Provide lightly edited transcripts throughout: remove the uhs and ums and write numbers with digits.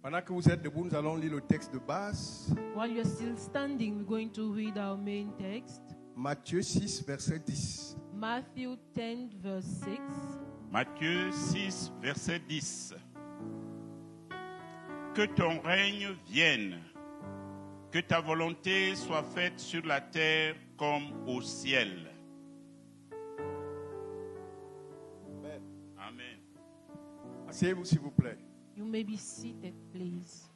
Pendant que vous êtes debout, nous allons lire le texte de base. While you're still standing, we're going to read our main text. Matthieu 6, verset 10. Matthew 10, verse 6. Matthieu 6, verset 10. Que ton règne vienne, que ta volonté soit faite sur la terre comme au ciel. Amen. Amen. Asseyez-vous s'il vous plaît. You may be seated, please.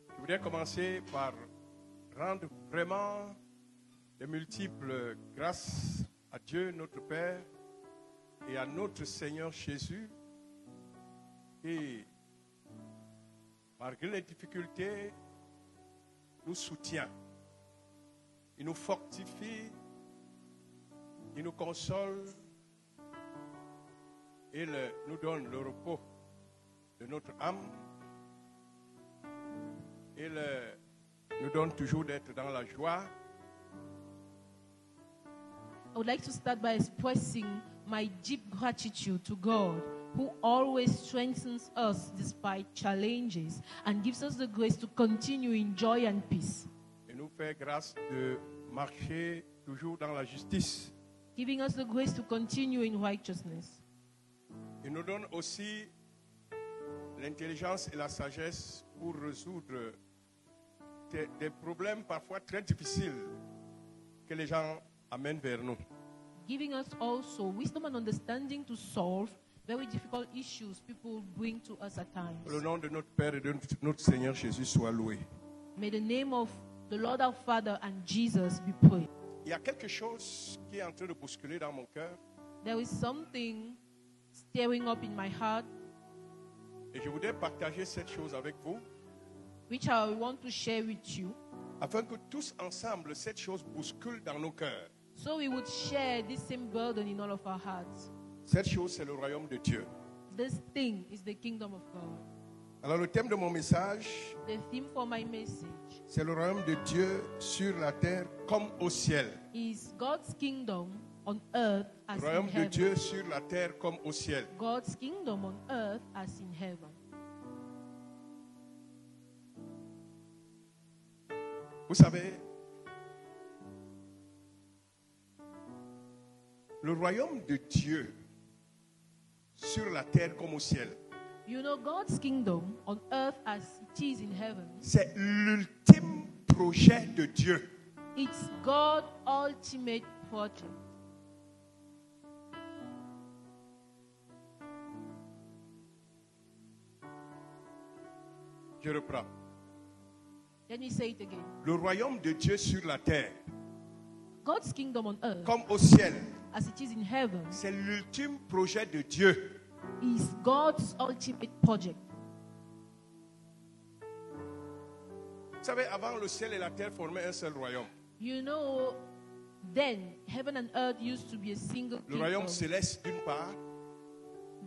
Je voudrais commencer par rendre vraiment de multiples grâces à Dieu, notre Père, et à notre Seigneur Jésus, qui, malgré les difficultés, nous soutient. Il nous fortifie, il nous console, et nous donne le repos de notre âme. Il nous donne toujours d'être dans la joie. I would like to start by expressing my deep gratitude to God, who always strengthens us despite challenges and gives us the grace to continue in joy and peace, Et nous fait grâce de marcher toujours dans la justice. giving us the grace to continue in righteousness. Il nous donne aussi l'intelligence et la sagesse pour résoudre des problèmes parfois très difficiles que les gens amènent vers nous. Giving us also wisdom and understanding to solve very difficult issues people bring to us at times. Que le nom de notre Père et de notre Seigneur Jésus soit loué. May the name of the Lord our Father and Jesus be praised. Il y a quelque chose qui est en train de bousculer dans mon cœur There is something stirring up in my heart, et je voudrais partager cette chose avec vous which I want to share with you, afin que tous ensemble cette chose bouscule dans nos cœurs. so we would share this same burden in all of our hearts. Cette chose, c'est le royaume de Dieu. This thing is the kingdom of God. Alors le thème de mon message, The theme for my message c'est le royaume de Dieu sur la terre comme au ciel. is God's kingdom on earth Le as in royaume de heaven. Dieu sur la terre comme au ciel. God's kingdom on earth as in heaven. Vous savez, le royaume de Dieu sur la terre comme au ciel, You know, God's kingdom on earth as it is in heaven, c'est l'ultime projet de Dieu. it's God's ultimate project. Je reprends. Let me say it again. Le royaume de Dieu sur la terre God's kingdom on earth comme au ciel, as it is in heaven c'est l'ultime projet de Dieu. is God's ultimate project. Vous savez, avant le ciel et la terre formaient un seul royaume. You know, then heaven and earth used to be a single Le royaume kingdom. céleste d'une part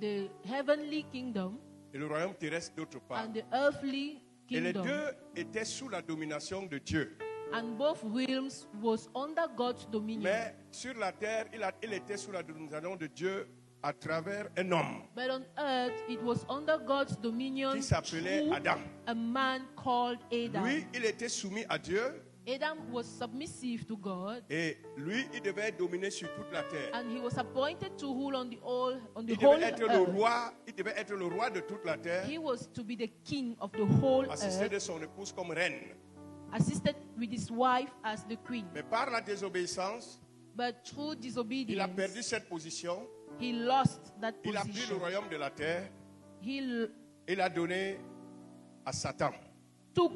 The heavenly kingdom et le royaume terrestre d'autre part. and the earthly Et les kingdom. deux étaient sous la domination de Dieu. And both realms was under God's dominion. Mais sur la terre, il était sous la domination de Dieu à travers un homme But on earth, it was under God's dominion qui s'appelait through Adam. a man called Adam. Lui, il était soumis à Dieu Adam was submissive to God, et lui, il devait dominer sur toute la terre. and he was appointed to rule on the whole Il whole devait être le earth. roi, il devait être le roi de toute la terre, He was to be the king of the whole assisté earth, de son épouse comme reine. assisted with his wife as the queen. Mais par la désobéissance, But through il a disobedience, perdu cette position. he lost that Il a pris le position. royaume de la terre He et l'a donné à Satan. took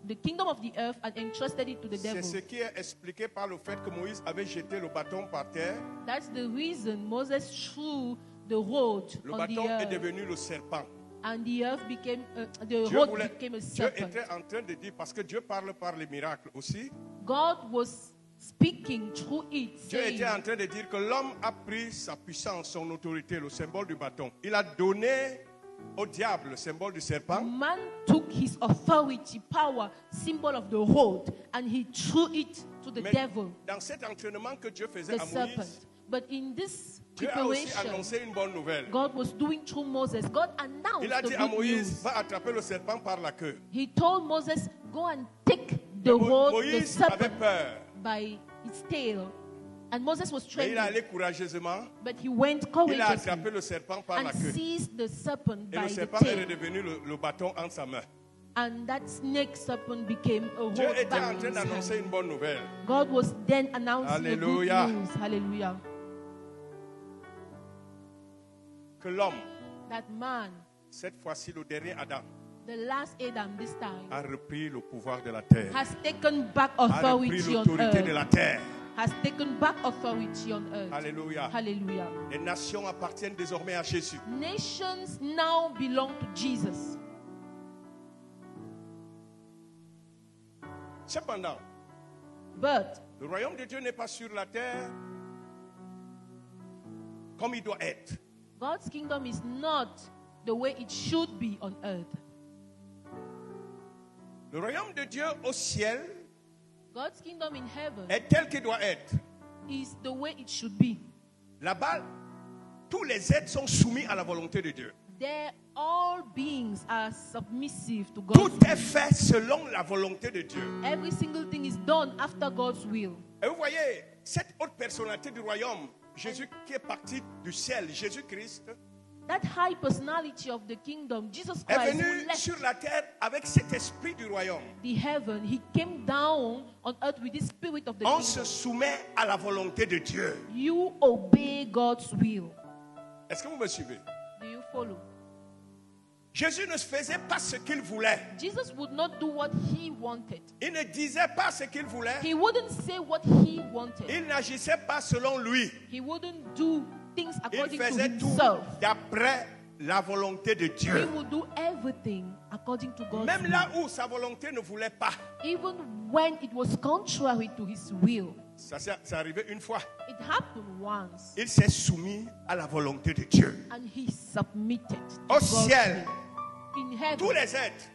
the kingdom of the earth and entrusted it to the C'est devil. ce qui est expliqué par le fait que Moïse avait jeté le bâton par terre. That's the reason Moses threw the rod Le on the bâton est earth, devenu le serpent. and the earth became the Dieu, rod voulait- became a Dieu serpent. était en train de dire, parce que Dieu parle par les miracles aussi, God was speaking through it, Dieu saying, était en train de dire que l'homme a pris sa puissance, son autorité, le symbole du bâton. Il a donné au diable le symbole du serpent. man took his authority, power, symbol of the rod, and he threw it to the Mais devil, dans cet entraînement que Dieu the faisait à serpent. Moïse, But in this Dieu a aussi preparation annoncé une bonne nouvelle. God was doing through Moses. God announced Il a the dit à good Moïse, news. va attraper le serpent par la queue. He told Moses, go and take the Mais hold, the Moïse avait serpent peur. by its tail. And Moses was Mais il est trembling, allé courageusement. but he went Il a attrapé courageously le serpent par la and queue. seized the serpent Et by le the serpent est tail. redevenu le bâton entre sa main. And that snake serpent became a Dieu hold était en back train in his d'annoncer hand. une bonne nouvelle. God was then announcing Hallelujah. the good news. Hallelujah. Que l'homme, That man, cette fois-ci le dernier Adam, the last Adam this time, a repris le pouvoir de la terre. has taken back A repris authority on l'autorité de earth. la terre. Has taken back authority on earth. Alléluia. Hallelujah. Les nations appartiennent désormais à Jésus. Nations now belong to Jesus. Cependant, But le royaume de Dieu n'est pas sur la terre comme il doit être. God's kingdom is not the way it should be on earth. Le royaume de Dieu au ciel God's kingdom in heaven est tel qu'il doit être. is the way it should be. Là-bas, tous les êtres sont soumis à la volonté de Dieu. There, all beings are submissive to Tout God's est will. fait selon la volonté de Dieu. Every single thing is done after God's will. Et vous voyez, cette haute personnalité du royaume, Jésus qui est parti du ciel, Jésus-Christ, That high personality of the kingdom, Jesus est Christ, who venu left sur la terre avec cet esprit du royaume. the heaven, he came down on earth with the spirit of the On se kingdom. soumet à la volonté de Dieu. You obey God's will. Est-ce que vous me suivez? Do you follow? Jésus ne faisait pas ce qu'il voulait. Jesus would not do what he wanted. Il ne disait pas ce qu'il voulait. He wouldn't say what he wanted. Il n'agissait pas selon lui. He wouldn't do things Il according to faisait tout himself. d'après la volonté de He Dieu. would do everything according to God's Même will. là où sa volonté ne voulait pas. Even when it was contrary to his will. Ça c'est arrivé une fois. It happened once. Il s'est soumis à la volonté de Dieu. And he submitted to Au God's ciel, will. In heaven, tous les êtres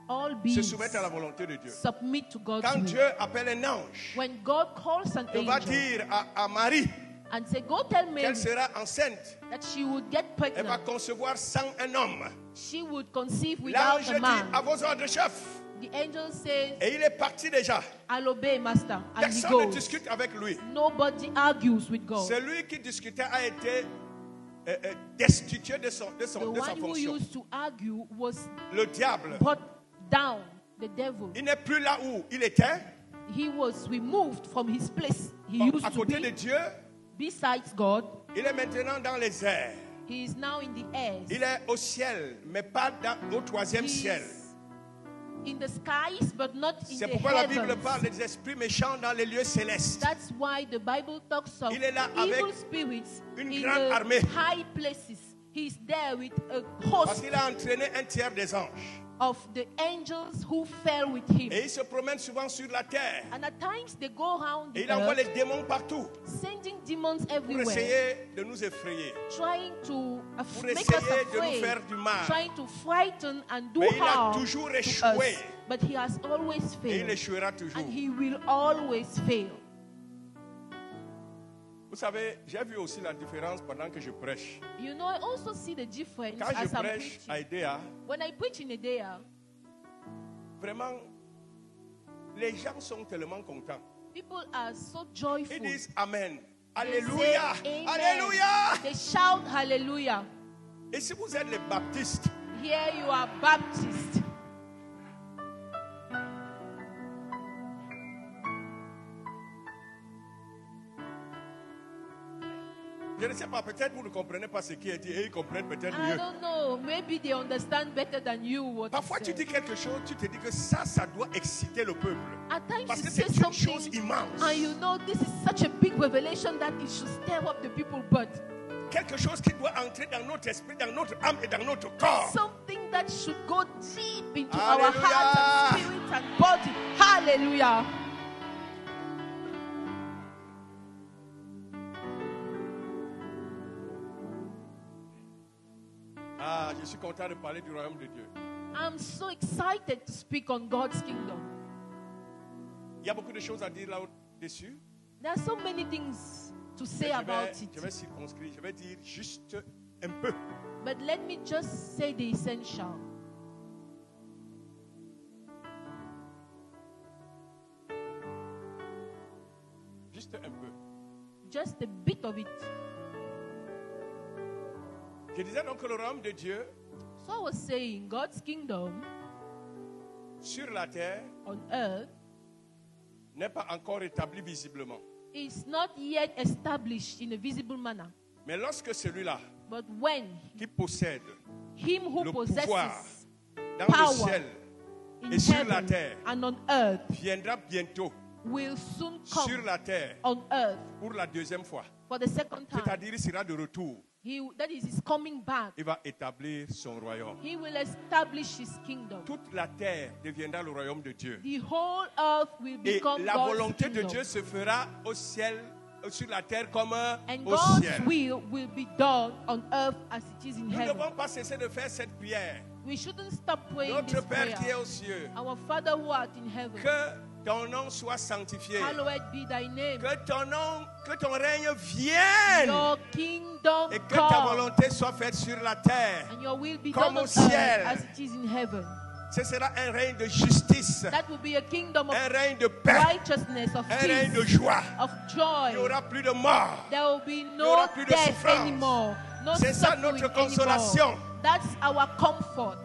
all se beings soumettent à la volonté de Dieu. submit to God's Quand will. Dieu appelle un ange, When God calls an il va angel dire à Marie and say, go tell Mary qu'elle sera enceinte. that she would get Elle va pregnant, concevoir sans un homme. she would conceive without L'ange a dit man. à vos ordres, chef. The angel says, Et il est parti déjà. I'll obey, Master. And he Personne ne goes. discute avec lui. Nobody argues with God. Celui qui discutait a été destitué de sa The one who fonction. used to argue was Le diable, brought down, the devil. il n'est plus là où il était, He was removed from his place he à used to côté de be. Dieu. Besides God, Il est maintenant dans les airs. he is now in the air. Il est au ciel, mais pas au troisième He ciel. is in the skies, but not in C'est the pourquoi la Bible heavens. parle des esprits méchants dans les lieux célestes. That's why the Bible talks of Il est là evil avec spirits une in grande the armée. high places. He's there with a Parce host qu'il a entraîné un tiers des anges. of the angels who fell with him. Et il se promène souvent sur la terre. And at times they go around Et the il envoie les earth, démons partout sending demons pour everywhere, essayer de nous effrayer. trying to Pour make us essayer de nous afraid, faire du mal. trying to frighten and do Mais il a harm toujours to échoué. us. But he has always Et il failed, échouera toujours. and he will always fail. Vous savez, j'ai vu aussi la différence pendant que je prêche. You know, I also see the difference Quand je as I'm prêche preaching. à Edea, When I preach in Edea, vraiment, les gens sont tellement contents. people are so joyful. Ils disent Amen. They Alléluia. say amen. Alléluia. They shout hallelujah. Et si vous êtes les baptistes, Here you are Baptist. je ne sais pas, peut-être vous ne comprenez pas ce qui est dit et ils comprennent peut-être I mieux. don't know. Maybe they understand better than you what Parfois is tu dis said. quelque chose, tu te dis que ça doit exciter le peuple. At times Parce you que say c'est une chose something immense. and you know this is such a big revelation that it should stir up the people, but Quelque chose qui doit entrer dans notre esprit, dans notre âme et dans notre corps. something that should go deep into our Hallelujah. hearts and spirit and body. Hallelujah. Ah, je suis content de parler du royaume de Dieu. I'm so excited to speak on God's kingdom. Il y a beaucoup de choses à dire là-dessus. There are so many things to say Mais about je it. vais circonscrire, je vais dire juste un peu. But let me just say the essential. Juste un peu. Just a bit of it. Je disais donc que le royaume de Dieu So I was saying, God's kingdom sur la terre on earth n'est pas encore établi visiblement. is not yet established in a visible manner. Mais lorsque celui-là But when qui possède him who le possesses pouvoir dans power le ciel in et sur la heaven terre and on earth viendra bientôt will soon sur come la terre on earth pour la deuxième fois. for the second time. C'est-à-dire, il sera de retour. That is, he's coming back. Il va établir son royaume. He will establish his kingdom. Toute la terre deviendra le royaume de Dieu. The whole earth will Et become la God's volonté de kingdom. Dieu se fera au ciel, sur la terre comme And au God's ciel. will be done on earth as it is in Nous ne heaven. devons pas cesser de faire cette prière. We shouldn't stop praying Notre this Père qui est prayer. aux cieux, Our Father who art in heaven, que ton nom soit sanctifié. hallowed be thy name. Que ton règne vienne. Your kingdom Et que ta come. volonté soit faite sur la terre. And your will be Comme done on au ciel. earth as it is in heaven. Ce sera un règne de justice, That will be a kingdom of un règne de paix, righteousness, of un règne de peace, joie. of Il n'y joy. aura plus de mort. There will be y no aura plus de death souffrance. anymore. No C'est ça suffering notre consolation. anymore. That's our comfort.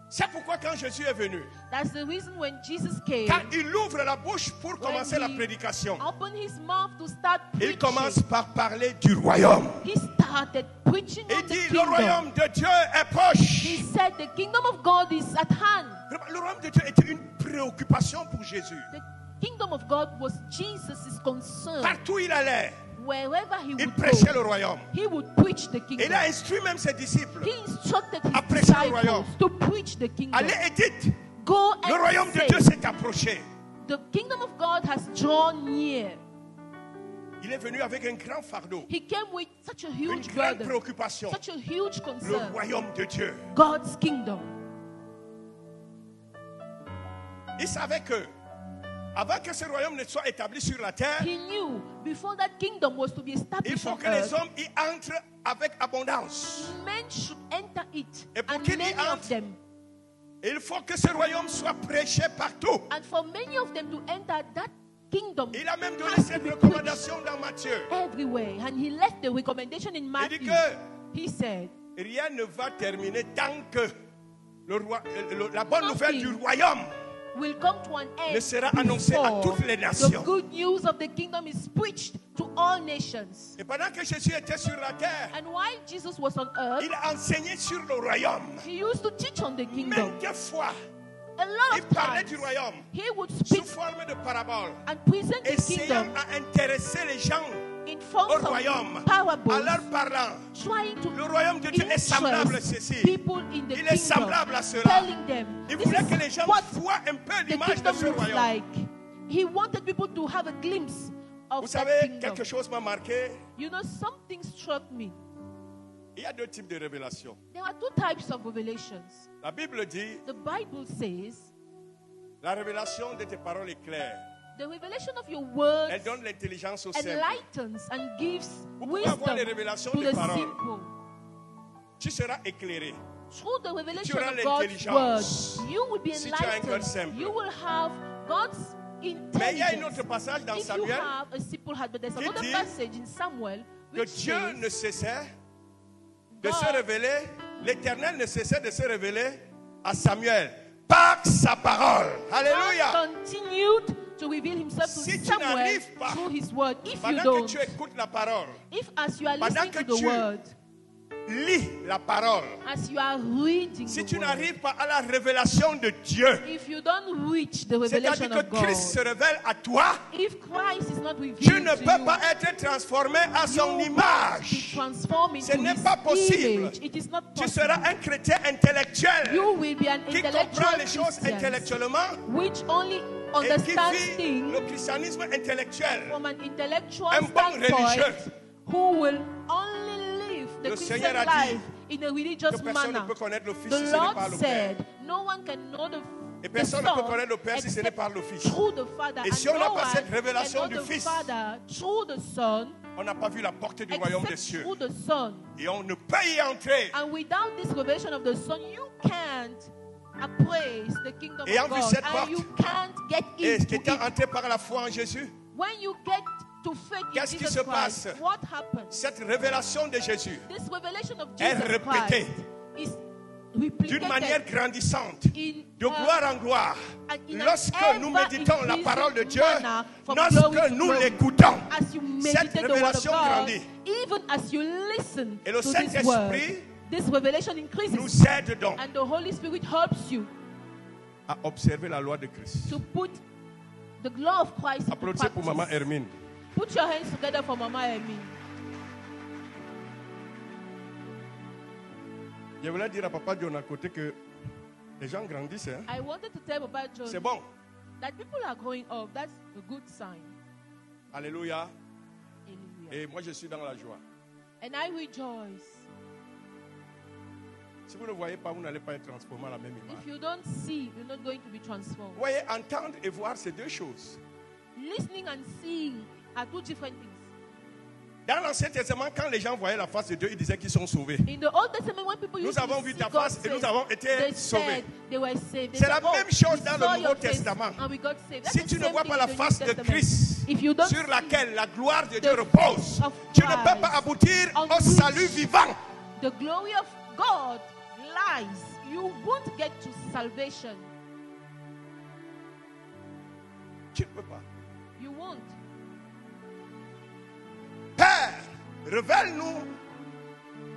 C'est pourquoi quand Jésus est venu, That's the reason when Jesus came, quand il ouvre la bouche pour when commencer la he prédication, opened his mouth to start il preaching, commence par parler du royaume. he started preaching Il on the dit, le kingdom. royaume de Dieu est He proche. said the kingdom of God is at hand. Le royaume de Dieu était une préoccupation pour Jésus. The kingdom of God was Jesus' concern. Partout où il allait, Wherever he il would prêchait go, le royaume. he would preach the Et il kingdom. a instruit même ses disciples. He instructed à his prêcher le royaume. disciples to preach the kingdom. Allez et dites, Go le royaume and de say, Dieu s'est approché. the kingdom of God has drawn near. Il est venu avec un grand fardeau, He came with such a une huge grande burden, préoccupation. such a huge Le concern. royaume de Dieu. God's kingdom. Il savait que, avant que ce royaume ne soit établi sur la terre, He knew before that kingdom was to be il established faut on que les earth, hommes y entrent avec abondance. men should enter it, Et pour and qu'il y many of entre, them. Il faut que ce royaume soit prêché partout. And for many of them to enter that kingdom Il a même donné has to cette be recommandation dans Matthieu. everywhere. And he left the recommendation in Il dit Matthew. que He said, rien ne va terminer tant que la bonne nouvelle Nothing du royaume will come to an end ne sera annoncée à before toutes les the nations. good news of the kingdom is preached to all nations. Et pendant que Jésus était sur la terre, And while Jesus was on earth, il a enseigné sur le royaume. he used to teach on the kingdom. Maintes fois, A lot il of parlait times, du royaume he would sous speak forme de paraboles, and present the essayant kingdom à intéresser les gens in au forms royaume, of en parables, leur parlant. trying to Le royaume de Dieu est semblable à interest ceci. people in the Il est kingdom, semblable à cela. telling them Il this voulait que les is gens what voient un peu the l'image de kingdom ce looks royaume. like. He wanted people to have a glimpse Vous of that savez, kingdom. quelque chose m'a marqué. You know, something struck me. Il y a deux types de révélations. There are two types of revelations. La Bible dit, The Bible says la révélation de tes paroles est claire. the revelation of your words Elle donne l'intelligence au simple. enlightens and gives Vous pouvez avoir wisdom les révélations to des the paroles. simple. Tu seras éclairé. Through the revelation auras of God's l'intelligence. word, you will be Si tu as un cœur enlightened. simple. You will have God's Mais il y a un intelligence. autre passage dans If you Samuel have a simple heart, but there's qui another dit passage in Samuel que which Dieu says ne cessait de se God- révéler, l'Éternel ne cessait de se révéler à Samuel par sa parole. Alléluia. God continued to reveal himself to Si tu Samuel n'arrives pas, through his word. If you Pendant que don't, tu écoutes la parole, if as you are pendant listening que to the tu word, lis la parole, as you are reading si the tu word, n'arrives pas à la révélation de Dieu, if you don't reach the revelation c'est-à-dire of que Christ se God, révèle à toi, if Christ is not tu revealed ne to peux you, pas être transformé à you son must be image. transformed Ce into n'est his pas possible. image. It is not Tu possible. seras un chrétien intellectuel You will be an qui comprend intellectual les choses Christian, intellectuellement which only et qui understands vit things le christianisme intellectuel. from an intellectual Un bon religieux. standpoint, who will only live the Le Christian Seigneur a dit life in a religious que personne ne manner. peut connaître le Fils The si ce n'est Lord pas le Père. said, no one can know the Et the personne ne peut Son connaître le Père si ce n'est except par le Fils. through the Father. Et And si on n'a no pas one cette can révélation know du the Fils, Father through the Son on n'a pas vu la portée du royaume des except cieux. through the Son. Et on ne peut y entrer. And without this revelation of the Son, you can't appraise the kingdom Ayant of vu God. cette And porte, you can't get Et into étant it. entré par la foi en Jésus, When you get to faith in Qu'est-ce qui Jesus se Christ, passe? what happens? cette révélation de Jésus, This revelation of est Jesus répétée Christ is d'une replicated manière grandissante, in, de gloire en gloire, and in an lorsque nous ever méditons la parole de Dieu, manner from glory lorsque to nous glory. l'écoutons, As you cette meditate the word of révélation God, grandit. even as you listen Et le to this word, Saint-Esprit this revelation increases, nous aide donc and the Holy Spirit helps you à observer la loi de Christ. to put the law of Christ into Applaudissez pour Maman practice. Hermine. Put your hands together for Mama Emi. Je voulais dire à Papa John à côté que les gens grandissent. Hein? I wanted to tell Papa John C'est bon. that people are growing up. That's a good sign. Alléluia. Hallelujah. Et moi, je suis dans la joie. And I rejoice. Si vous ne voyez pas, vous n'allez pas être transformé à la même image. If you don't see, you're not going to be transformed. Vous voyez, entendre et voir, c'est deux choses. Listening and seeing are two different things. Dans l'Ancien Testament, quand les gens voyaient la face de Dieu, ils disaient qu'ils sont sauvés. In the Old Testament, when people Nous used avons to vu see ta God face et nous say, avons été they sauvés. said they were saved. They C'est said, la "Oh, même chose we dans saw le Nouveau your face Testament. and we got saved." That's Si the tu ne same vois thing pas in la the New face de Testament. Christ If you don't sur laquelle la gloire de Dieu the repose, face of tu ne peux pas Christ aboutir on au which salut vivant. the glory of God lies, you won't get to salvation. Tu ne peux pas. You won't. Père, révèle-nous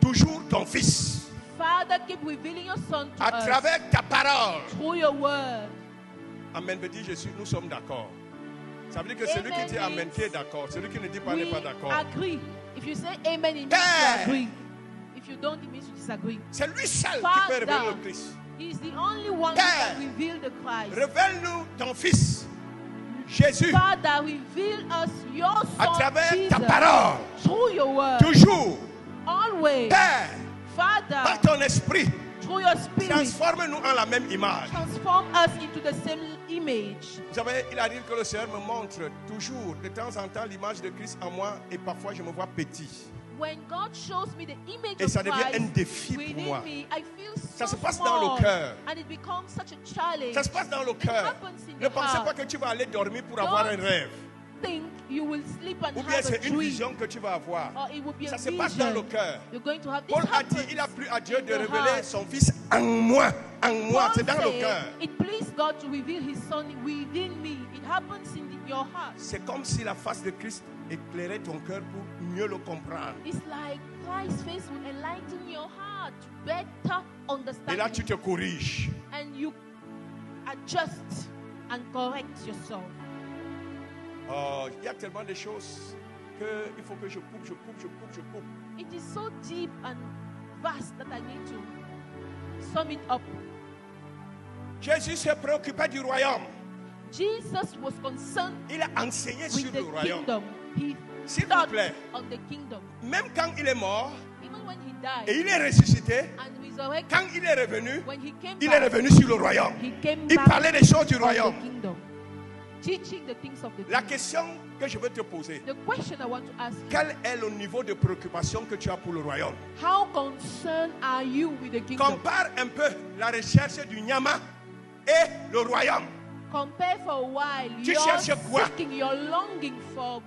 toujours ton Fils Father, keep revealing your Son to à us travers ta parole. through your word. Amen veut dire nous sommes d'accord. Ça veut dire que celui qui Amen dit Amen means qui est d'accord, celui qui ne dit pas n'est We pas d'accord. agree. If you say amen, it means Père. you agree. If you don't, it means you disagree. C'est lui seul qui peut Father, révéler le Christ. He is the only one Père. who can reveal the Christ. Révèle-nous ton Fils, Jésus, Father, reveal us your à Son, travers Jesus, ta parole. through your word. Toujours. Always. Père, par Father, ton esprit, through your Spirit, transforme-nous en la même image. transform us into the same image. Vous savez, il arrive que le Seigneur me montre toujours, de temps en temps, l'image de Christ en moi et parfois je me vois petit. When God shows me the image Et of ça devient Christ un défi pour within moi. me, I feel Ça so se passe small, dans le cœur. and it becomes such a challenge. Ça se passe dans le cœur. happens in Ne the pensez heart. pas que tu vas aller dormir pour avoir un rêve. Think you will sleep and Ou bien have a c'est une dream, vision que tu vas avoir. or it will be Ça a se passe dans le vision. cœur. You're going to have this Paul a dit, happens il a plu à Dieu in de the révéler heart. son Fils en moi. En moi, Paul c'est dans le said, cœur. It pleased God to reveal His Son within me. It happens in your heart. C'est comme si la face de Christ éclairait ton cœur pour mieux le comprendre. It's like Christ's face will enlighten your heart to better understand. Et là, tu Him. te corriges. And you adjust and correct yourself. Oh, il y a tellement de choses qu'il faut que je coupe. It is so deep and vast that I need to sum it up. Jésus se préoccupait du royaume. Jesus was concerned Il a enseigné sur with le the royaume. kingdom. He S'il vous taught plaît. on the kingdom. Même quand il est mort Even when he died et il est ressuscité, and resurrected, quand il est revenu, when he came il est back, revenu sur le royaume. he came Il back parlait des choses du on royaume. the kingdom, teaching the things of the La kingdom. question que je veux te poser, The question I want to ask you, quel est le niveau de préoccupation que tu as pour le royaume? how concerned are you with the kingdom? Compare un peu la recherche du Nyama et le royaume. Compare for a while. Tu You're cherches quoi? seeking, you're longing for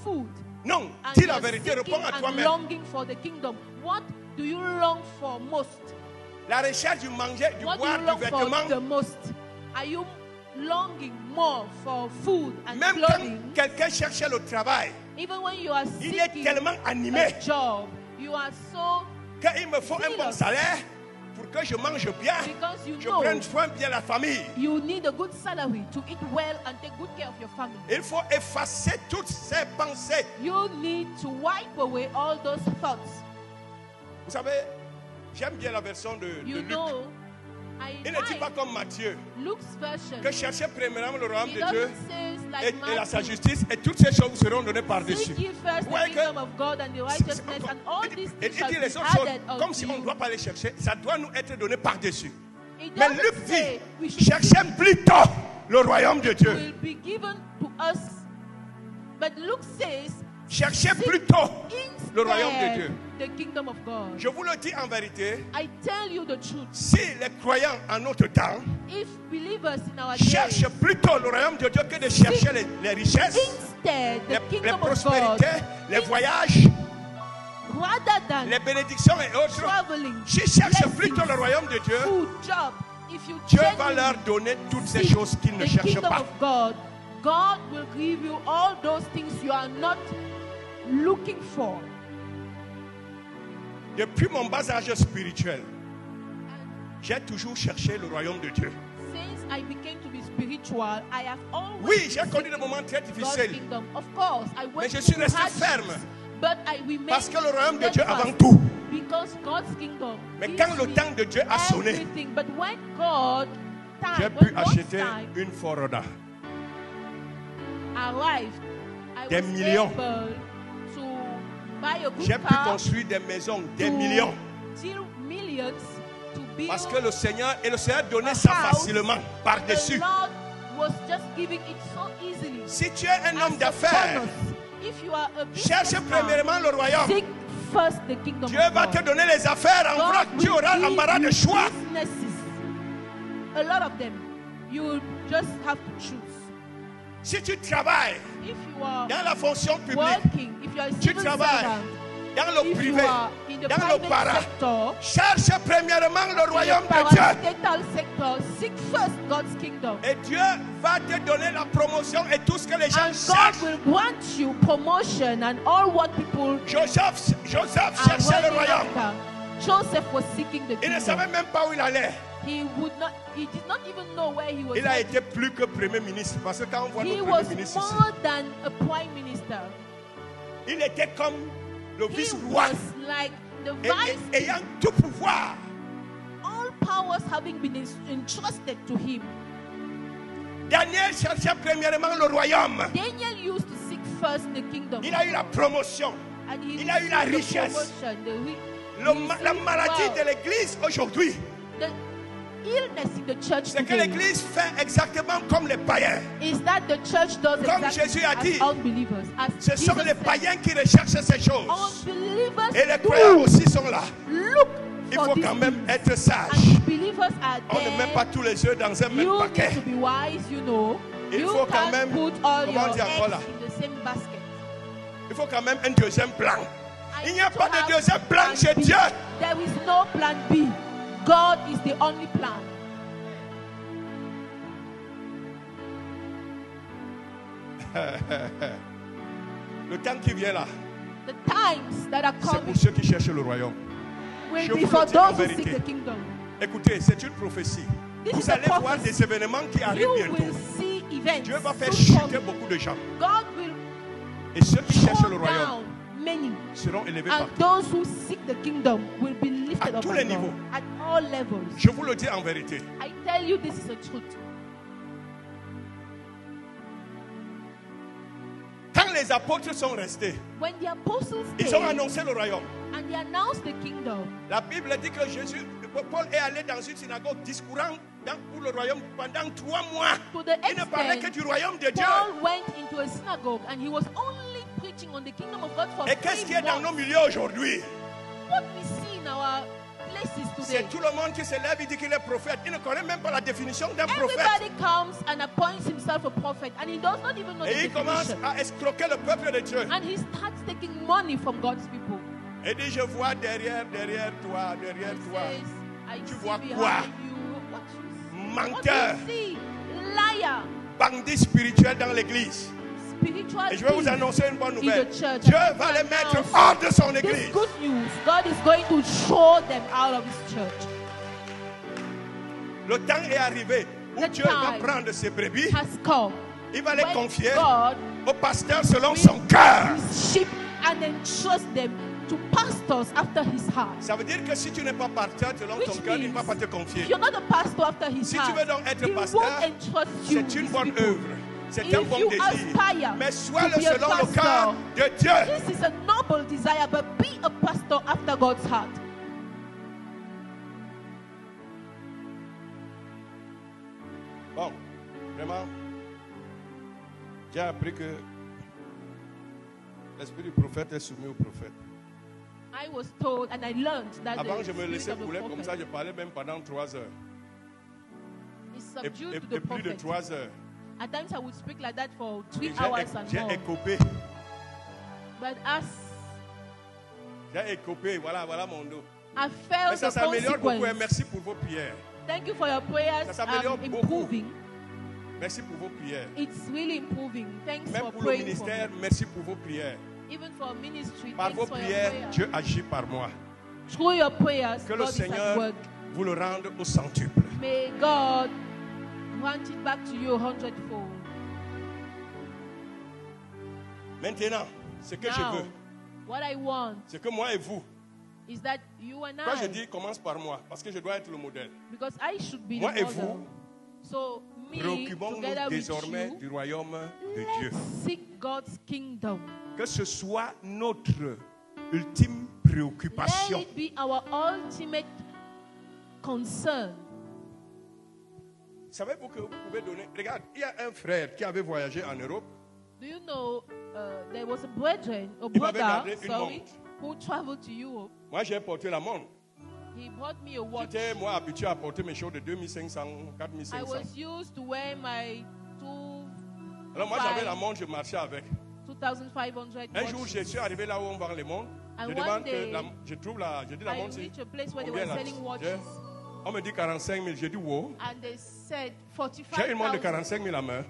food. Non, And dis la you're vérité, seeking réponds à and toi-même. longing for the kingdom. What do you long for most? La recherche du manger, du What do boire, you du long for the vêtement. most? Are you longing more for food and Même clothing? quand quelqu'un cherchait le travail, Even when you are il est seeking tellement animé a job, you are so, qu'il me faut un bon salaire pour que je mange bien, because you je know prenne soin bien de la famille. you need a good salary to eat well and take good care of your family. Il faut effacer toutes ces pensées. You need to wipe away all those thoughts. Vous savez, j'aime bien la version de You Luc. know, I Il ne dit pas like comme Matthieu, Luke's version. que cherchez premièrement le royaume He de Dieu doesn't say like et sa Matthew. justice, et toutes ces choses seront données par-dessus. Seek ye first the Ouais, kingdom of God and the righteousness, and all Il these dit things shall les be autres choses added comme si unto on ne you. doit pas les chercher, ça doit nous être donné par-dessus. It Mais doesn't Luc say we dit, should cherchez plutôt le royaume de Dieu. will be given to us. But Luke says, Cherchez seek plutôt le royaume de instead Dieu. the kingdom of God. Je vous le dis en vérité, I tell you the truth. si les croyants en notre temps If believers in our cherchent days plutôt le royaume de Dieu que de chercher les richesses, instead the les kingdom of God, prospérités, les voyages, rather than les bénédictions et autres, traveling, s'ils cherchent blessings, plutôt le royaume de Dieu, food, job, if you Dieu va genuinely leur donner toutes ces seek choses qu'ils ne the cherchent kingdom pas. of God, God will give you all those things you are not looking for. Depuis mon bas âge spirituel, j'ai toujours cherché le royaume de Dieu. Since I became to be spiritual, I have always Oui, j'ai connu des moments très God's difficiles, kingdom. Of course, I went mais je suis through resté hardships, ferme. but I remained Parce que le royaume de Dieu steadfast, avant tout. because God's kingdom Mais gives quand le me temps de Dieu a sonné, everything. But when God j'ai time, pu when God's acheter time une Foroda. arrived, I Des was millions. able to buy a good J'ai pu car, construire des maisons, des to millions. deal millions, to build. Parce que le Seigneur donnait a ça house, facilement, the par-dessus. Lord was just giving it so easily. Si tu es un homme As a d'affaires, bonus. If you are a cherche businessman, premièrement le royaume. seek first the kingdom Dieu of va God. te donner les affaires en God vrac. Tu will auras give l'embarras de you choix. businesses. A lot of them. You will just have to choose. Si tu travailles If you are dans la fonction publique, working, if you are a tu civil travailles servant, dans le if privé, you are in the dans le private para, sector, cherche premièrement le in the royaume de Dieu. parastatal sector, seek first God's kingdom. Et Dieu va te donner la promotion et tout ce que les gens And God cherchent. will grant you promotion and all what people Joseph are cherchait le running royaume. after. Joseph was seeking the Il ne kingdom. savait même pas où il allait. He did not even know where he was Il a headed. été plus que premier ministre. Parce que quand on voit He le was premier ministre ici, more than a prime minister. il était comme le He vice-roi. was like the Et- vice, ayant tout pouvoir. all powers having been entrusted to him. Daniel cherchait premièrement le royaume. Daniel used to seek first the kingdom. Il a eu la promotion. And he il a eu la received the richesse. promotion, he La received maladie wealth. de l'église aujourd'hui, The illness in the church c'est que today l'église fait exactement comme les païens. is that the church does Comme exactly Jésus a dit, as unbelievers. As Ce sont Jesus les said, païens qui recherchent ces choses. unbelievers Et les croyants do aussi sont là. look Il for faut these quand même things. être sage. And believers are On ne met there. pas tous les œufs dans un même You paquet. need to be wise, you know. Il You faut quand can't même, put all comment your dire eggs encore là? in the same basket. Il faut quand même un deuxième plan. I Il n'y a need to pas de have deuxième plan plan chez B. Dieu. There is no plan B. God is the only plan. Le temps qui vient là, The times that are c'est pour coming ceux qui cherchent le royaume. will Je be vous for le dis en those who vérité. seek the kingdom. Écoutez, c'est une prophétie. This is Vous a allez voir prophecy. des événements qui arrivent You bientôt. will see events. Dieu va faire soon chuter coming. beaucoup de gens. God will Et ceux qui cherchent show le royaume down many. seront élevés And partout. those who seek the kingdom will be lifted À up tous by les God. niveaux. At all levels. Je vous le dis en vérité. I tell you, this is the truth. Quand les apôtres sont restés, When the apostles ils came ont annoncé le royaume. and they announced the kingdom, La Bible dit que Paul est allé dans une synagogue discourant pour le royaume pendant 3 mois. to the Il ne parlait que extent du royaume de Dieu. Paul went into a synagogue and he was only preaching on the kingdom of God for Et qu'est-ce 3 qui est dans nos months. milieux aujourd'hui? What we see in our places today, C'est tout le monde qui se lève et dit qu'il est prophète. Il ne connaît même pas la définition d'un prophète. everybody comes and appoints himself a prophet and he does not even know Et the il commence definition. à escroquer le peuple de Dieu. And he starts taking money from God's people. Et dit, je vois derrière toi. He says, I Tu see vois behind quoi? you. What you Menteur, see? Liar. bandit spirituel dans l'église. Spiritual Et je vais vous thieves annoncer une bonne in nouvelle. the church. Dieu And va les now, mettre hors de son this église. good news, God is going to show them out of his church. Le temps est arrivé où The Dieu va time prendre ses brebis. Has come. Il va les When confier God au pasteur selon will son cœur. his sheep and entrust them to pastors after his heart. Ça veut dire que si tu n'es pas pasteur selon ton Which cœur, il ne means va pas te confier. if you're not a pastor after his Si tu heart, veux donc être he pasteur, won't entrust you C'est une with bonne people. œuvre. C'est If un bon you désir. aspire Mais to sois-le be a selon le cœur pastor, de Dieu. this is a noble desire, but be a pastor after God's heart. Bon, vraiment, j'ai appris que l'esprit du prophète est soumis au prophète. I was told and I learned that Avant, the je me spirit laissais of the couler comme ça, prophet je parlais même pendant 3 heures. is Et subdued to the plus de prophet. 3 heures. At times I would speak like that for 3 Et hours and J'ai more. écopé. But as J'ai écopé. Voilà mon dos. I Mais felt ça the s'améliore beaucoup. Et consequence. merci pour vos prières. Thank you for your prayers. Ça s'améliore beaucoup. Improving. Merci pour vos prières. It's really improving. Thanks Même for pour le praying for ministère, me. merci pour vos prières. Even for ministry, Par thanks vos for your prières, prayers. Dieu agit par moi. Through your prayers, Que le God is at Seigneur work. vous le rende au centuple. May God grant it back to you 100-fold. Maintenant, ce que je Now, veux, what I want c'est que moi et vous, is that you and quand je I, dis commence par moi, parce que je dois être le modèle, because I should be moi the et model. vous, So me, préoccupons-nous together with désormais you, du royaume de Dieu. let's seek God's kingdom. Que ce soit notre ultime Let préoccupation. it be our ultimate concern. Savez-vous que vous pouvez donner... Regarde, il y a un frère qui avait voyagé en Europe. Do you know there was a brethren, a Il m'avait brother, gardé une sorry, montre. who traveled to Europe. Moi, j'ai porté la montre. He brought me a watch. J'étais, moi, habitué à porter mes choses de 2500, I 4500. was used to wear my Alors moi, j'avais la montre, je marchais avec. 2,500 Un jour, watches. je suis arrivé là où on vend les montres. And Je one demande day, je trouve la, je dis la I montre, c'est reached a place where they combien were là? selling watches. On me dit 45 000. J'ai dit, wow. And they said J'ai une montre de 45,000. 45 000 à main.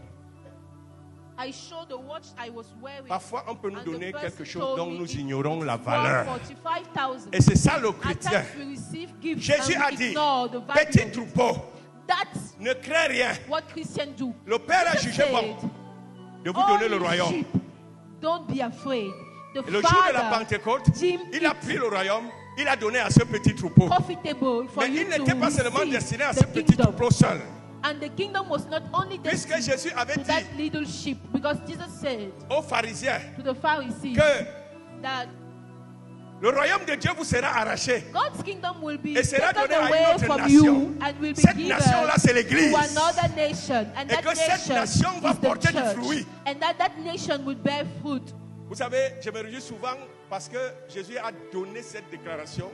I showed the watch I was wearing. Parfois, on peut nous And the donner person quelque chose told dont me nous it ignorons la was valeur. 45,000. Et c'est ça le At chrétien. times we receive gifts Jésus and a we dit, ignore the value petit of it. troupeau, That's ne crains rien. what Christians do. Le Père a Jesus jugé bon said, de vous donner le "All royaume. sheep, don't be afraid. The Et le jour de la Father Pentecôte, deemed il a it pris le royaume, il a donné à ce petit troupeau. profitable for Mais you il to n'était pas seulement receive destiné à the ce petit kingdom. troupeau seul. And the kingdom was not only Puisque destined Jésus avait to dit that little sheep, because Jesus said aux pharisiens to the Pharisees que that le royaume de Dieu vous sera arraché. God's kingdom will be Et sera taken donné à une away autre from nation. you and will be Cette given nation-là, c'est l'Église. to another nation. And Et that que cette nation nation va is the porter du church. fruit. And that nation will bear fruit. Vous savez, je me réjouis souvent parce que Jésus a donné cette déclaration.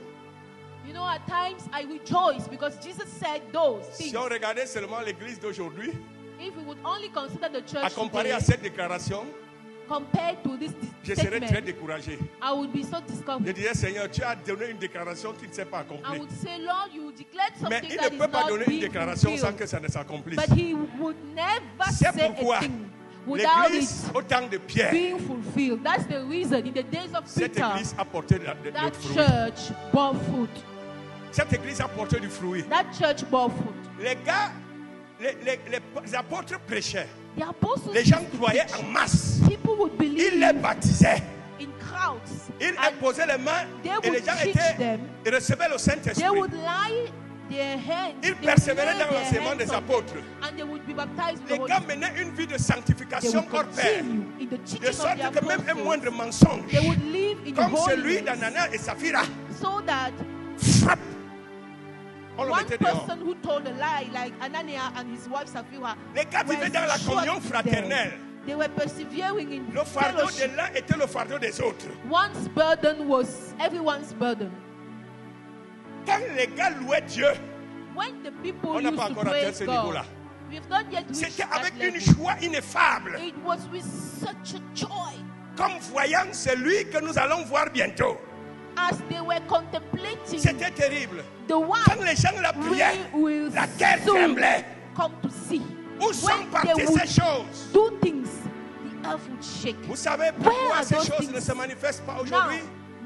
You know, at times I rejoice because Jesus said those things. Si on regardait seulement l'Église d'aujourd'hui, If we would only consider the à church comparer à today, cette déclaration, compared to this je serais très statement, découragé. I would be so Je discouraged. disais, Seigneur, tu as donné une déclaration qui ne s'est pas I accomplie. would say, Lord, you declared Mais something il that ne is peut pas not donner une being déclaration sans fulfilled. que ça ne s'accomplisse. But he would never C'est say pourquoi a thing without l'Église, it au temps de Pierre, being fulfilled. That's the reason in the days of cette Peter, Église a porté le that fruit. church bore fruit. Cette Église a porté du fruit. That church bore fruit. Les gars, les apôtres prêchaient. The apostles Les gens used to croyaient preach. en masse. People would Ils believe les baptisaient. in crowds. Ils And imposaient les mains they et les would gens teach étaient them. et recevaient le They Saint-Esprit. would lie their hands. Ils they would persévéraient lay dans their l'enseignement hands des on them, apôtres. and they would be baptized with Les the Holy gars Spirit. menaient une vie de They sanctification would hors pair. continue in the De teaching of sorte the que même un apostles. moindre mensonge, They would live in comme celui holiness, d'Ananias et Saphira, so that frappe. On le one mettait dehors. person who told a lie, like Ananias and his wife Sapphira, Les gars vivaient dans la communion fraternelle. They were persevering in Le fardeau de fellowship. l'un était le fardeau des autres. One's burden was everyone's burden. Quand les gars louaient Dieu, When the people On n'a used pas to encore atteint praise ce God, niveau-là. we've not yet reached c'était that avec level. une joie ineffable, It was with such a joy comme voyant celui que nous allons voir bientôt. as they were contemplating C'était terrible. the one Quand les gens la priaient, we will la terre soon tremblait. come to see. Où sont When parties they ces would choses? do things, the earth would shake. Vous savez Where pourquoi are ces those choses things? ne se manifestent pas Now, aujourd'hui?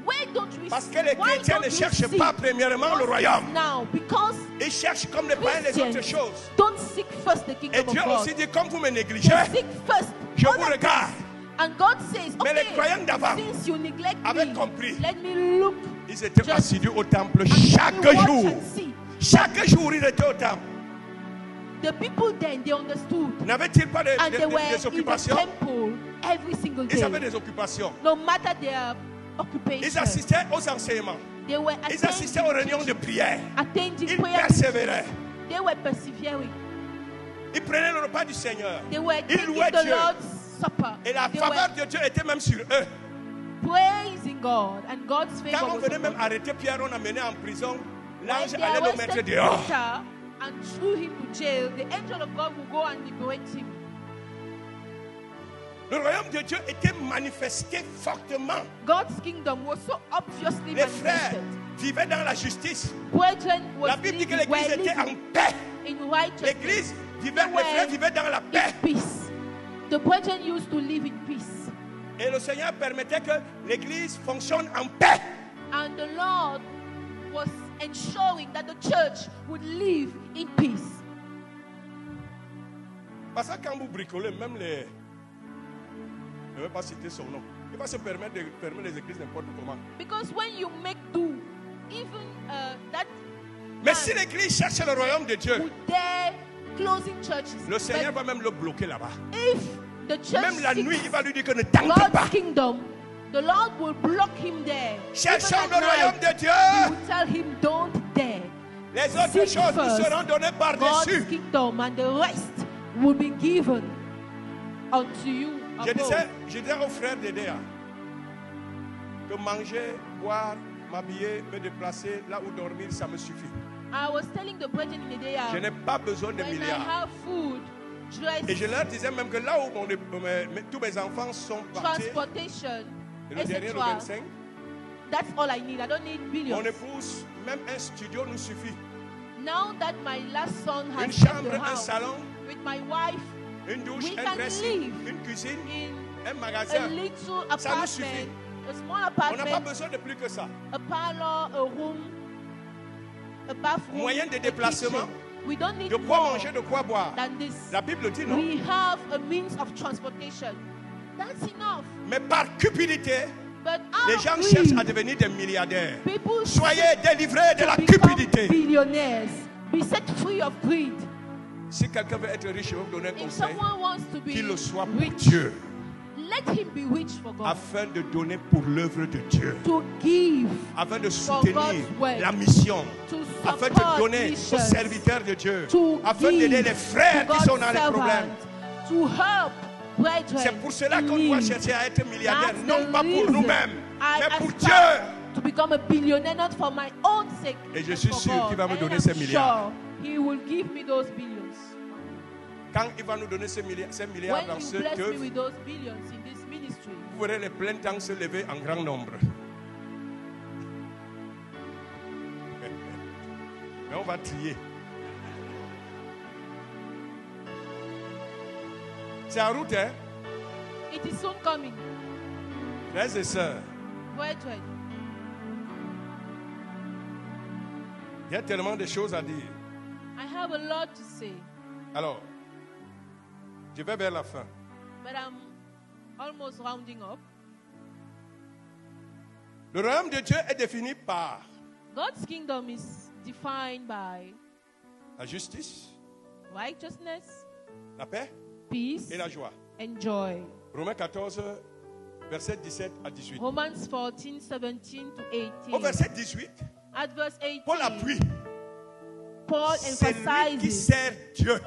why don't we Parce que les why chrétiens don't ne we cherchent see pas premièrement le royaume. now? Because Ils cherchent comme les païens les autres Christians choses. don't seek first the Et kingdom of Dieu God. aussi dit, comme vous me They négligez, seek first je vous other regarde. things. And God says, Mais les okay, croyants d'avant since you neglect avaient me, compris. let me look Ils étaient just assidus au temple and chaque watch jour. and see. Chaque jour, ils étaient au temple. The people then, they understood. N'avaient-ils pas And they were des in the occupations? temple every single Ils avaient day. des occupations. No matter their Ils occupation, assistaient aux enseignements. they were Ils assistaient aux réunions de prière. attending Ils prayer. persévéraient. They were persevering. Ils prenaient le repas du Seigneur. They were Ils taking louaient the Dieu. Lord's Supper. Et la They faveur were de Dieu était même sur eux. praising God, and God's Quand favor on was venait upon même them. arrêter Pierre, on amenait en prison. When L'ange they allait le mettre arrested dehors. Peter and threw him to jail, the angel of God will go and liberate him. Le royaume de Dieu était manifesté fortement. God's kingdom was so obviously Les frères manifested. vivaient dans la justice. Brethren La was Bible dit que living, l'église were était en living paix. in righteousness, L'église vivait, les frères vivaient dans la paix. in peace. The brethren used to live in peace. Et le Seigneur permettait que l'église fonctionne en paix. And the Lord was ensuring that the church would live in peace. Parce que quand vous bricolez, même les... Je ne vais pas citer son nom. Il va se permettre de fermer les églises n'importe comment. Because when you make do, even that Mais si l'église cherche le royaume de Dieu, would dare closing churches. le Seigneur But va même le bloquer là-bas. if the church Même la seeks nuit, il va lui dire que ne tente pas. God's kingdom, the Lord will block him there. Cherchons Even le at royaume night, de He Dieu. will tell him, don't dare. Les autres Seek choses nous first seront données par-dessus. God's kingdom, and the rest will be given unto you Je above. disais aux frères d'Edea que manger, boire, m'habiller, me déplacer, là où dormir, ça me suffit. I was telling the brethren in the day, Je n'ai pas besoin de when I milliards. have food, dress, Et je leur disais même que là où tous mes enfants sont partis, transportation, et le dernier, le etc., 25, that's all I need. I don't need mon billions. épouse, même un studio nous suffit. Now that my last son has Une left chambre, the un house, salon, with my wife une douche, we un can dressing, live une cuisine, in un a magasin. little Ça nous suffit. apartment, a small On n'a pas apartment, besoin de plus que ça. a parlor, a room, a bathroom, Moyen de a déplacement, kitchen. We don't need de quoi more manger, de quoi boire. than this. La Bible dit non. We have a means of transportation. That's enough. Mais par cupidité, But les out gens of cherchent à greed, devenir des milliardaires. people Soyez délivrés de to la become cupidité. billionaires. Be set free of greed. Si quelqu'un veut être riche, je vais vous donner un If conseil. someone wants to be Qu'il le soit pour rich, Dieu, let him be rich for God. afin de donner pour l'œuvre de Dieu, To give, afin de For soutenir God's work. la mission, to afin de support donner aux missions, serviteurs de Dieu, to afin d'aider give les frères to qui sont God's dans les problèmes. servants, to help brethren. C'est pour cela in qu'on doit need. chercher à être milliardaire, That's non the pas pour reason nous-mêmes, I mais pour aspire Dieu. to become a billionaire, not for my own sake. Et je but suis for sûr God. qu'il va me And donner I'm ces milliards. sure He will give me those billions. Quand il va nous donner ces milliards When dans you ce bless me œuvre, with those billions in this ministry, vous verrez les pleins temps se lever en grand nombre. Mais on va trier. C'est en route, hein? it is soon coming. Frères et sœurs, Brethren, il y a tellement de choses à dire. I have a lot to say, Alors, je vais vers la fin. but I'm almost rounding up. Le royaume de Dieu est défini par God's kingdom is defined by la justice, righteousness, la paix peace, et la joie. and joy. Romains 14, versets 17 à 18. Romans 14, 17 to 18. Au verset 18, At verse 18, Paul appuie. Paul C'est lui qui emphasizes sert Dieu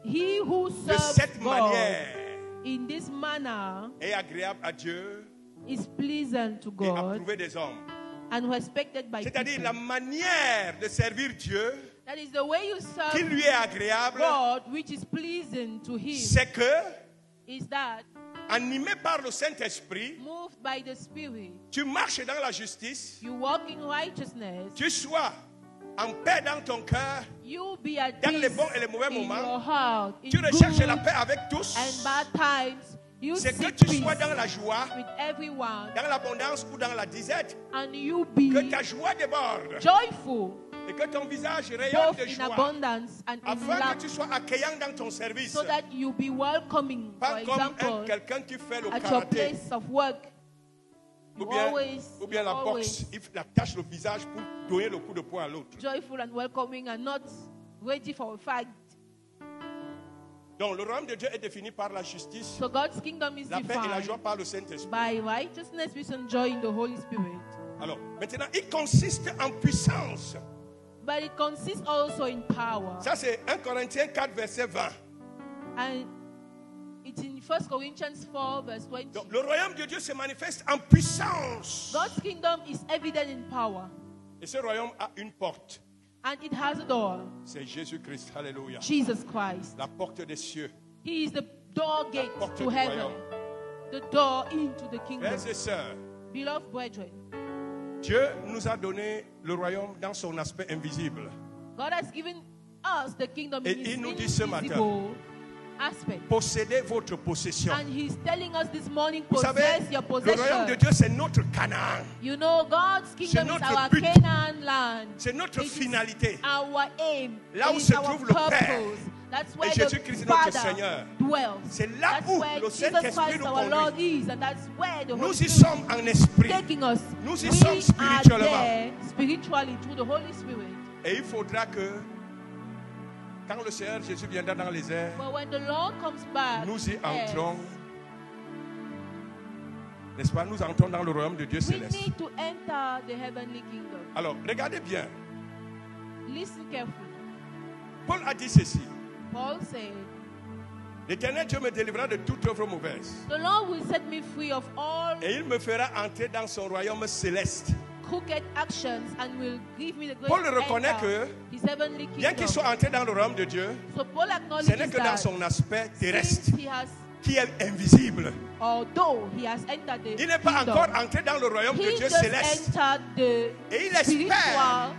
he who de serves cette God manière in this manner est agréable à Dieu is pleasant to et God approuvé des hommes. and respected by C'est-à-dire people. la manière de servir Dieu That is the way you qui serve lui est agréable, God, which is pleasing to him, c'est que, is that animé par le Saint-Esprit, moved by the Spirit, tu marches dans la justice, you walk in righteousness, tu sois en paix dans ton cœur, you be at dans les peace bons et les mauvais in moments, your heart, in tu recherches good la paix avec tous, and bad times, you c'est que seek tu peace sois dans la joie, with everyone, dans l'abondance ou dans la disette, and you que be ta joie déborde joyful, et que ton visage rayonne both de in joie, abundance and in afin lack, que tu sois accueillant dans ton service, so that you be welcoming, for pas comme example, quelqu'un qui fait le at your karaté place of work. ou You bien la always boxe, il attache le visage pour donner le coup de poing à l'autre. joyful and welcoming and not ready for a fight. Donc le royaume de Dieu est défini par la justice, So God's kingdom is la paix et la defined joie par le Saint-Esprit. by righteousness, peace, and joy in the Holy Spirit. Alors, maintenant, il consiste en puissance. but it consists also in power. Ça, c'est 1 Corinthiens 4, verset 20. And it's in 1 Corinthians 4, verse 20. Donc, le royaume de Dieu se manifeste en puissance. God's kingdom is evident in power, Et ce royaume a une porte. and it has a door. C'est Jésus-Christ. Alléluia. Jesus Christ. La porte des cieux. He is the door gate porte to du heaven, royaume. the door into the kingdom. Frères et sœurs, Beloved brethren, Dieu nous a donné le royaume dans son aspect invisible. God has given us the kingdom Et in His il nous dit ce matin, invisible aspect. Possédez votre possession. And He's telling us this morning, Vous savez, possess your le royaume de possession. Dieu, c'est notre Canaan. You know, God's kingdom is notre our but. Canaan land. C'est notre It is finalité. our aim. Là où It is se our trouve le Père. purpose. That's where Et the Jésus-Christ, notre Father Seigneur. dwells. C'est là That's où where le Jesus Saint-Esprit Christ, nous our Lord, conduit. is, and that's where the Holy Nous y Spirit sommes en esprit. taking us. Nous y We sommes are spirituellement. there spiritually through the Holy Spirit. Et il faudra que, quand le Seigneur Jésus viendra dans les airs, But when the Lord comes back, nous y yes, entrons. N'est-ce pas? Nous entrons dans le royaume de Dieu we céleste. need to enter the heavenly kingdom. Alors, regardez bien. Listen carefully. Paul a dit ceci. Paul said, L'Éternel Dieu me délivrera de toute œuvre mauvaise. the Lord will set me free of all Et il me fera entrer dans son royaume céleste. crooked actions and will give me the grace Paul to reconnaît enter que, His heavenly bien qu'il kingdom. soit entré dans le royaume de Dieu, So Paul ce acknowledges n'est que dans that son aspect terrestre, since he has, qui est invisible. although he has entered the Il n'est pas kingdom, encore entré dans le royaume de he Dieu just céleste. entered the Et il espère spiritual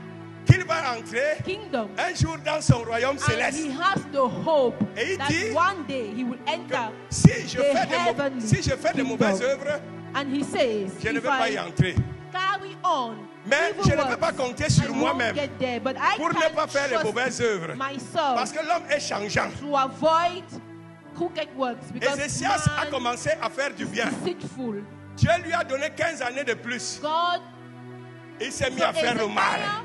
qu'il va entrer kingdom. un jour dans son royaume And he céleste. has the hope Et il that dit one day he will Que enter. si je the fais heavenly si je fais de kingdom. mauvaises œuvres, And he says, je ne if vais pas y I entrer. carry on Mais evil je ne peux works, pas compter I sur won't moi-même get there, but I pour ne can't pas faire les trust mauvaises œuvres. myself Parce que l'homme est changeant. to avoid crooked works because Ézéchias a man commencé à faire du bien. is deceitful. Dieu lui a donné 15 années de plus. God, Il s'est mis so à faire le mal. Ezekiah,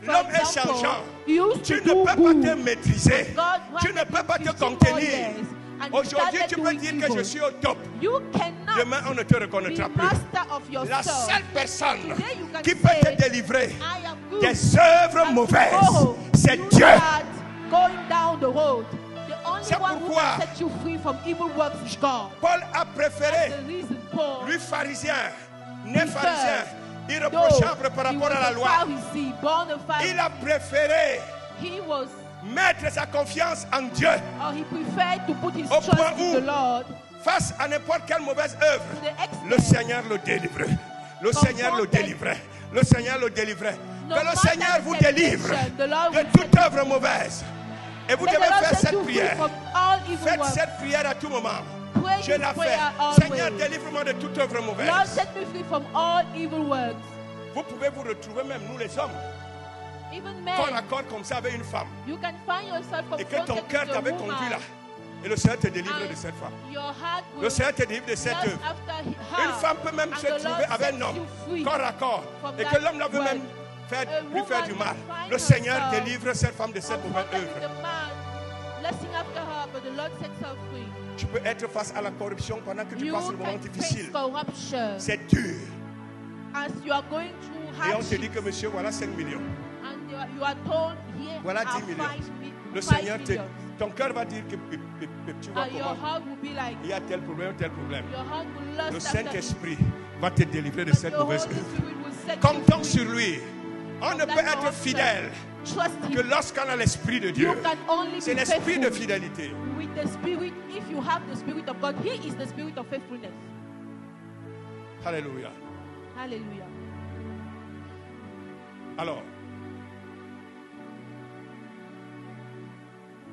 for L'homme est example, changeant. used Tu to ne do peux pas good. te maîtriser. God Tu ne wanted peux pas te 15 more contenir. years, and he Aujourd'hui, started tu peux doing dire que je evil. suis au top. You cannot Demain, on ne te be reconnaîtra plus. master of La yourself. seule personne Today you can qui peut say, te délivrer I am good. des œuvres And mauvaises, tomorrow, c'est you Dieu. start going down the road. The only C'est one who pourquoi can set you free from evil works is God. Paul a préféré, The reason Paul, lui pharisien, né Because pharisien, though irréprochable par he rapport was à la a loi, Pharisee, born a Pharisee, il a préféré he was, mettre sa confiance en Dieu or he preferred to put his Au trust point in où- the Lord face à n'importe quelle mauvaise œuvre. to the extent Le Seigneur le délivrait. Le Seigneur le délivrait. Le Seigneur le délivrait. No Que le matter Seigneur the vous temptation, délivre the Lord de will toute set you œuvre mauvaise. Et vous May the devez Lord faire set you cette free prière. from all evil Faites works. cette prière à tout moment. Pray Je this la fais. prayer Seigneur, always. délivre-moi de toute œuvre Lord, mauvaise. set me free from all evil works. Vous pouvez vous retrouver, même nous les hommes, Even corps à men, corps comme ça avec une femme. you can find yourself Et que ton confronted cœur with a t'avait woman, conduit là. Et le Seigneur te délivre and de cette femme. your heart will Le Seigneur te délivre de cette lust œuvre. after Une her, femme peut même and se the Lord trouver avec un sets homme, you free corps à corps, from et that que l'homme la veut work. même faire, A lui faire woman du mal. can find Le Seigneur herself délivre cette femme de cette mauvaise confronted with œuvre. a man, lusting after her, but the Lord sets her free. Tu peux être face à la corruption pendant que tu You passes le moment can difficile. face corruption C'est dur. as you are going through Et on te dit hardship, que monsieur, voilà 5 millions. and you are told here Voilà are 10 millions. 5 Le 5 Seigneur, millions. ton cœur va dire que tu vois And your comment heart will be like, il y a tel problème, tel problème. your heart will Le lust after it. Saint-Esprit va te délivrer de But cette the mauvaise Holy œuvre. Spirit will set you Comptons free. sur lui. On ne From peut that être corruption. fidèle Trust que him. lorsqu'on a l'Esprit de Dieu. You can only C'est be l'Esprit de faithful fidélité. with the Spirit. If you have the Spirit of God, He is the Spirit of faithfulness. Alléluia. Hallelujah. Alors,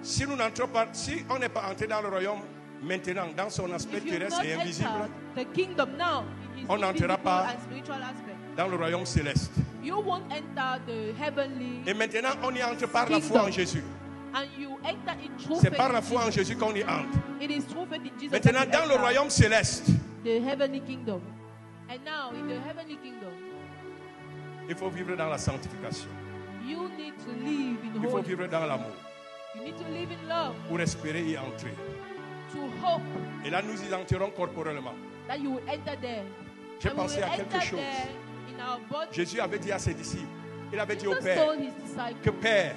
si nous n'entrons pas, si on n'est pas entré dans le royaume maintenant, dans son aspect If you terrestre not et invisible, enter the kingdom now, in His On n'entrera invisible pas and spiritual aspect, dans le royaume céleste. you won't enter the heavenly, Et maintenant, on y entre par la foi en Jésus. and you enter in true C'est faith par la in foi en Jesus. Jésus qu'on y entre. It is true faith in Jesus. Maintenant, that you dans le enter royaume céleste, the heavenly kingdom. And now in the heavenly kingdom, il faut vivre dans la sanctification. you need to live in Il faut holiness. vivre dans l'amour You need to live in love, pour espérer y entrer. to hope Et là, nous y entrerons corporellement. that you will enter there. J'ai And we pensé will à quelque enter chose. there in our body. Jésus avait dit à ses disciples, Il avait dit au Jesus Père told his disciples, que Père,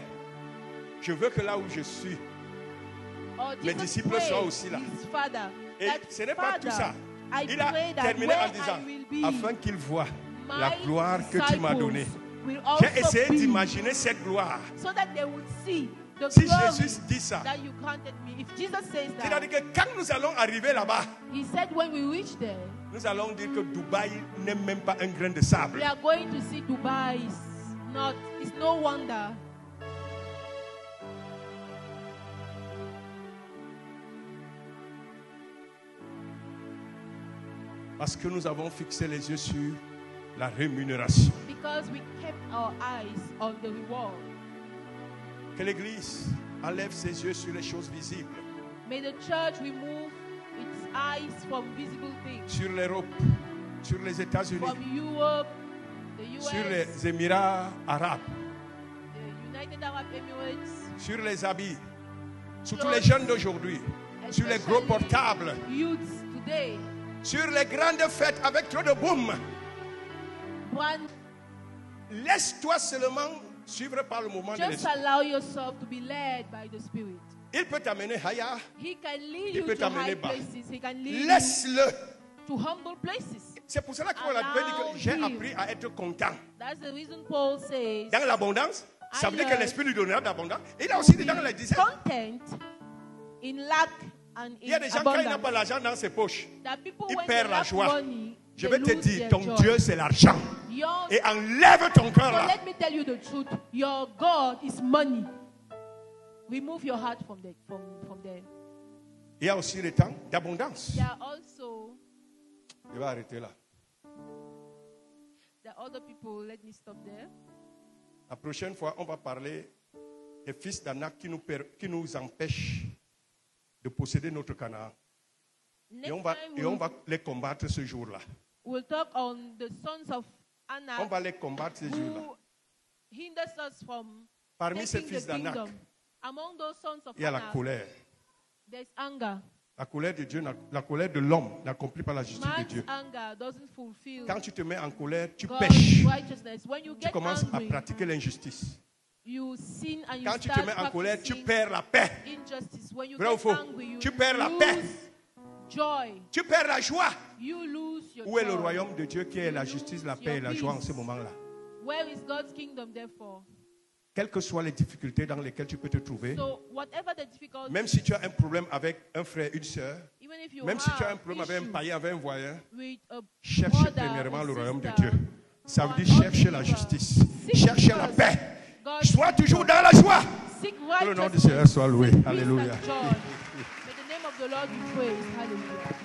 je veux que là où je suis, mes Jesus disciples prayed soient aussi là. his Father, Et that ce n'est pas tout ça. Father, I Il a pray that terminé where en disant, I will be, afin qu'ils voient la my gloire que tu m'as donnée. disciples will also J'ai essayé be, d'imaginer cette gloire. so that they would see the Si glory Jésus dit ça, that you granted me. If Jesus says c'est-à-dire that, que quand nous allons arriver là-bas, he said when we reach there, nous allons dire que Dubaï n'est même pas un grain de sable. we are going to see Dubai. It's no wonder. Parce que nous avons fixé les yeux sur la rémunération. Because we kept our eyes on the reward. Que l'Église enlève ses yeux sur les choses visibles, May the church remove its eyes from visible things, sur l'Europe, sur les États-Unis, from Europe, the US, sur les Émirats arabes, the United Arab Emirates, sur les habits, sur tous les jeunes d'aujourd'hui, sur les gros portables, youths today. sur les grandes fêtes avec trop de boum. One, Laisse-toi seulement suivre par le moment de just l'esprit. allow yourself to be led by the Spirit. Il peut t'amener haya, He can lead il you peut to t'amener high bas. places. He can lead Laisse-le. you to humble places. C'est pour cela que Paul a dit que j'ai appris à être content. That's the reason Paul says, Dans l'abondance, ça veut dire que learned l'esprit lui donnera de l'abondance. Il a aussi dit dans la disette. content in lack and Il y a in des gens, quand il n'a abundance. pas l'argent dans ses poches, That people, ils when perdent they la lack joie. money, Je they vais te lose dire, their ton joy. Dieu, c'est l'argent. Yours, Et enlève ton cœur so là. let me tell you the truth. Your God is money. Remove your heart from there. Il y a aussi le temps d'abondance. There are also Je vais arrêter là. the other people. Let me stop there. La prochaine fois, on va parler des fils d'Anak qui nous empêchent de posséder notre Canaan. Next Et on time va les combattre ce jour-là. we'll talk on the sons of On Anak va les combattre ce jour-là. who hinders us from Parmi ces taking fils the d'Anak, kingdom. Among those sons of il y a la Anak, colère. there's anger. La colère de Dieu, la colère de l'homme n'accomplit pas la justice de Man's Dieu. anger doesn't fulfill Quand tu te mets en colère, tu God's pêches. righteousness. When you Tu get commences à angry, pratiquer l'injustice. you sin and you Quand tu te start mets en colère, tu practicing perds la paix. injustice. When you Vrai ou get faux? angry, you Tu perds la lose paix. joy. Tu perds la joie. You lose your Où est joy. le royaume de Dieu qui est la justice, la paix et la joie en ce moment-là? Where is God's kingdom, therefore? Quelles que soient les difficultés dans lesquelles tu peux te trouver, So, whatever the difficulty, même si tu as un problème avec un frère, une sœur, even if you même si tu as un have problème avec un issue païen, avec un voisin, with a cherchez brother premièrement or le royaume de sister, Dieu. Ça veut or dire an chercher la unbeliever, justice, seek chercher la first paix. God's Sois toujours kingdom. dans la joie. Seek Que le nom du righteousness, Seigneur soit loué. seek peace Alléluia. and joy. May the name of the Lord be praised. Hallelujah.